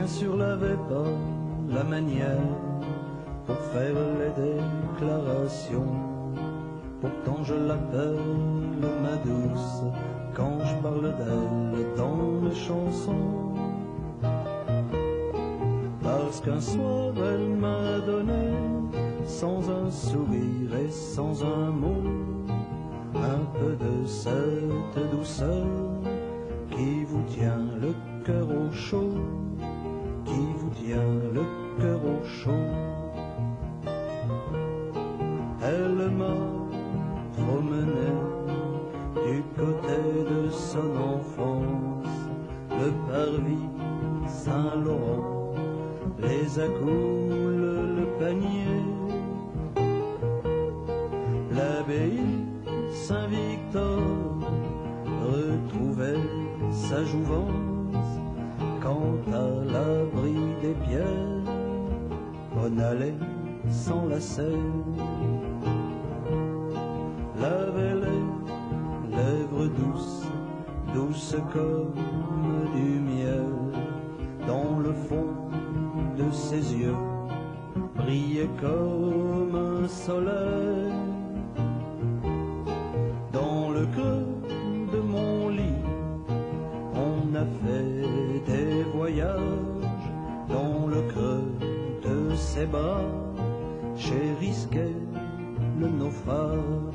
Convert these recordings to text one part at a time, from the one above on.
bien sûr l'avait pas la manière pour faire les déclarations. Pourtant je l'appelle ma douce quand je parle d'elle dans mes chansons. Parce qu'un soir elle m'a donné, sans un sourire et sans un mot, un peu de cette douceur qui vous tient le cœur au chaud, qui vous tient le cœur au chaud. Elle m'a promené du côté de son enfance, le parvis Saint-Laurent, les accoules, le panier, l'abbaye Saint-Victor, retrouvait sa jouvence. Quant à l'abri des pierres, on allait sans lacets. Lavait les lèvres douces, douces comme du miel, dans le fond de ses yeux, brillait comme un soleil. Dans le creux de mon lit, on a fait des voyages. Dans le creux de ses bras, j'ai risqué le naufrage.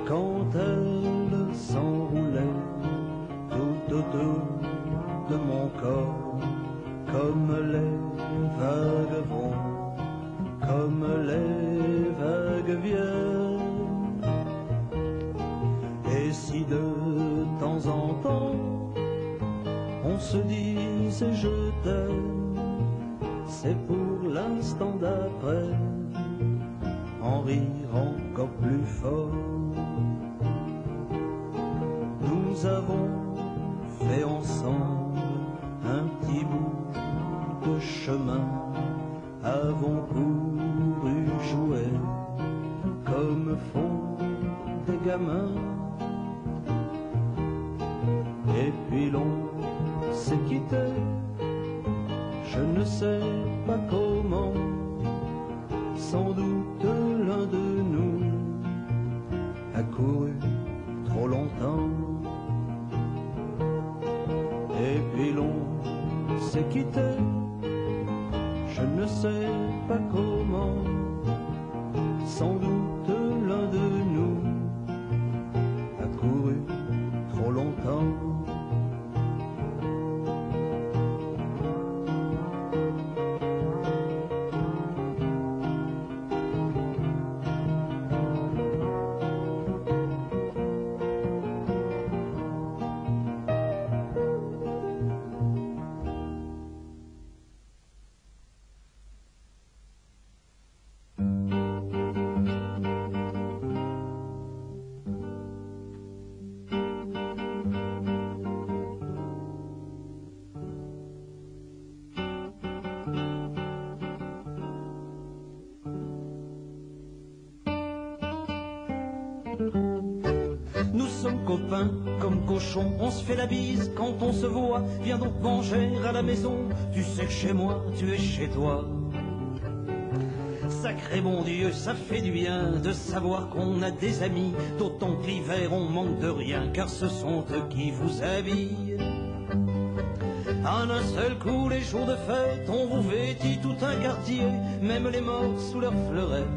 Quand elle s'enroulait tout autour de mon corps, comme les vagues vont, comme les vagues viennent. Et si de temps en temps on se disait je t'aime, c'est pour l'instant d'après en rire encore plus fort. Nous avons fait ensemble un petit bout de chemin, avons couru jouer comme font des gamins. Et puis l'on s'est quitté, je ne sais pas comment, sans doute l'un de nous a couru trop longtemps. Et puis l'on s'est quitté, je ne sais pas comment, sans doute l'un de nous a couru trop longtemps. Nous sommes copains comme cochons, on se fait la bise quand on se voit. Viens donc manger à la maison, tu sais que chez moi, tu es chez toi. Sacré bon Dieu, ça fait du bien de savoir qu'on a des amis, d'autant que l'hiver on manque de rien, car ce sont eux qui vous habillent. En un seul coup, les jours de fête, on vous vêtit tout un quartier, même les morts sous leurs fleurettes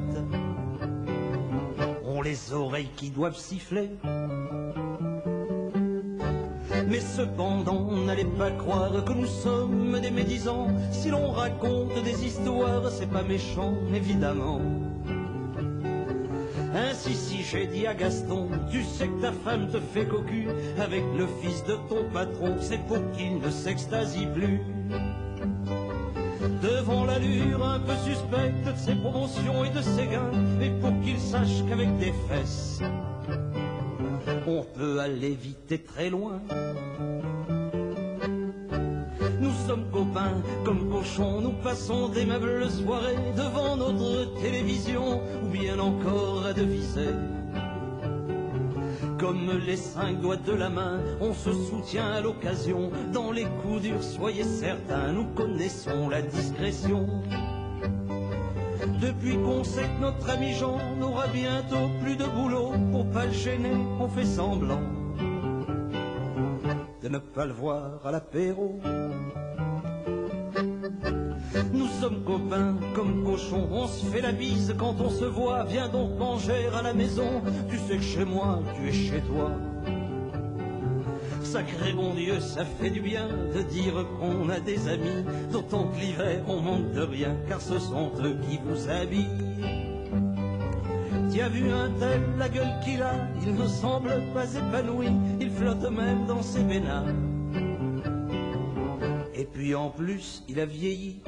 ont les oreilles qui doivent siffler. Mais cependant, n'allez pas croire que nous sommes des médisants. Si l'on raconte des histoires, c'est pas méchant, évidemment. Ainsi, si j'ai dit à Gaston, tu sais que ta femme te fait cocu avec le fils de ton patron, c'est pour qu'il ne s'extasie plus. Devant l'allure un peu suspecte de ses promotions et de ses gains, et pour qu'il sache qu'avec des fesses, on peut aller vite et très loin. Nous sommes copains comme cochons, nous passons d'aimables soirées devant notre télévision, ou bien encore à deviser. Comme les 5 doigts de la main, on se soutient à l'occasion. Dans les coups durs, soyez certains, nous connaissons la discrétion. Depuis qu'on sait que notre ami Jean n'aura bientôt plus de boulot, pour pas le gêner, on fait semblant de ne pas le voir à l'apéro. Nous sommes copains comme cochons, on se fait la bise quand on se voit. Viens donc manger à la maison, tu sais que chez moi, tu es chez toi. Sacré bon Dieu, ça fait du bien de dire qu'on a des amis, d'autant que l'hiver on manque de rien, car ce sont eux qui vous habillent. Tu as vu un tel, la gueule qu'il a, il ne semble pas épanoui, il flotte même dans ses bénards. Et puis en plus, il a vieilli.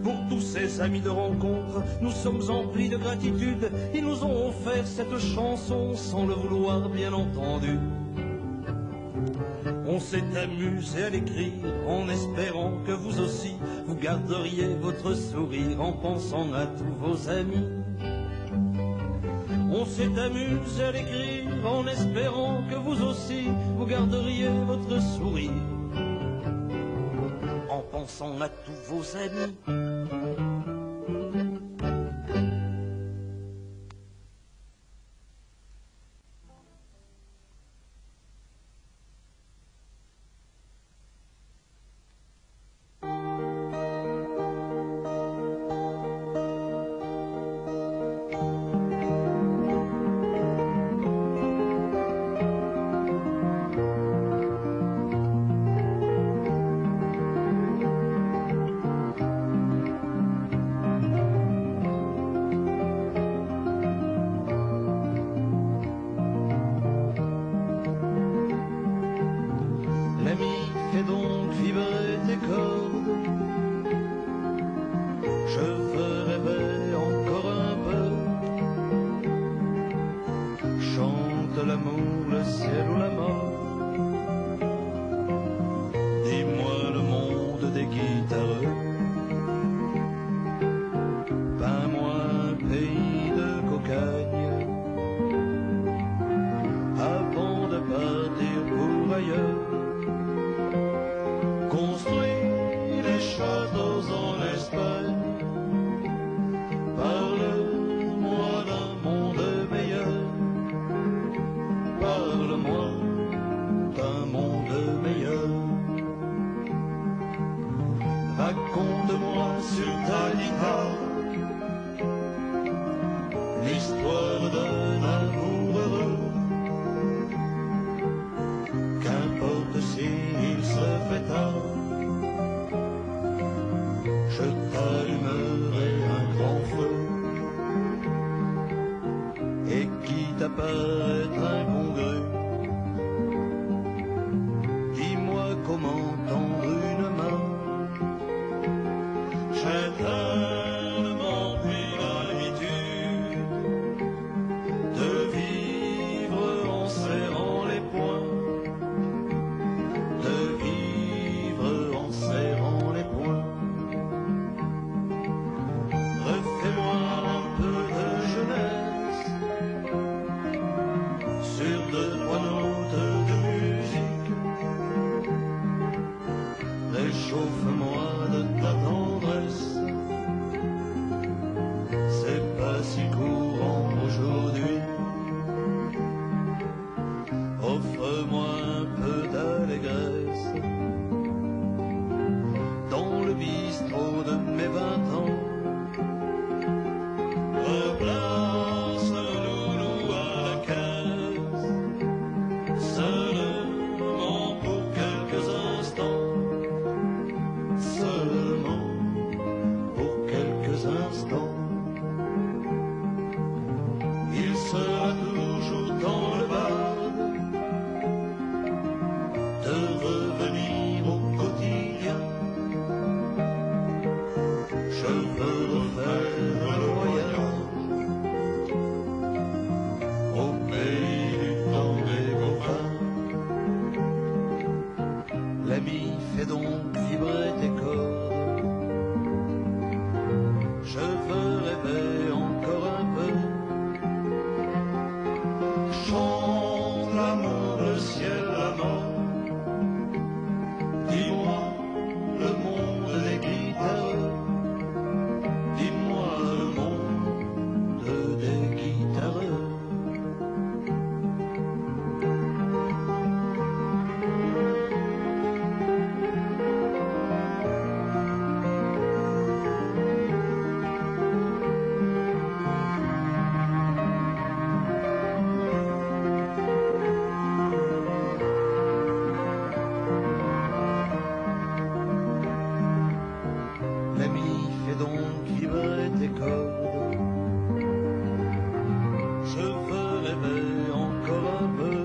Pour tous ces amis de rencontre, nous sommes emplis de gratitude. Ils nous ont offert cette chanson sans le vouloir, bien entendu. On s'est amusé à l'écrire en espérant que vous aussi vous garderiez votre sourire en pensant à tous vos amis. On s'est amusé à l'écrire en espérant que vous aussi vous garderiez votre sourire en pensant à tous vos amis. papillon qui bat tes cordes. Je veux rêver encore un peu.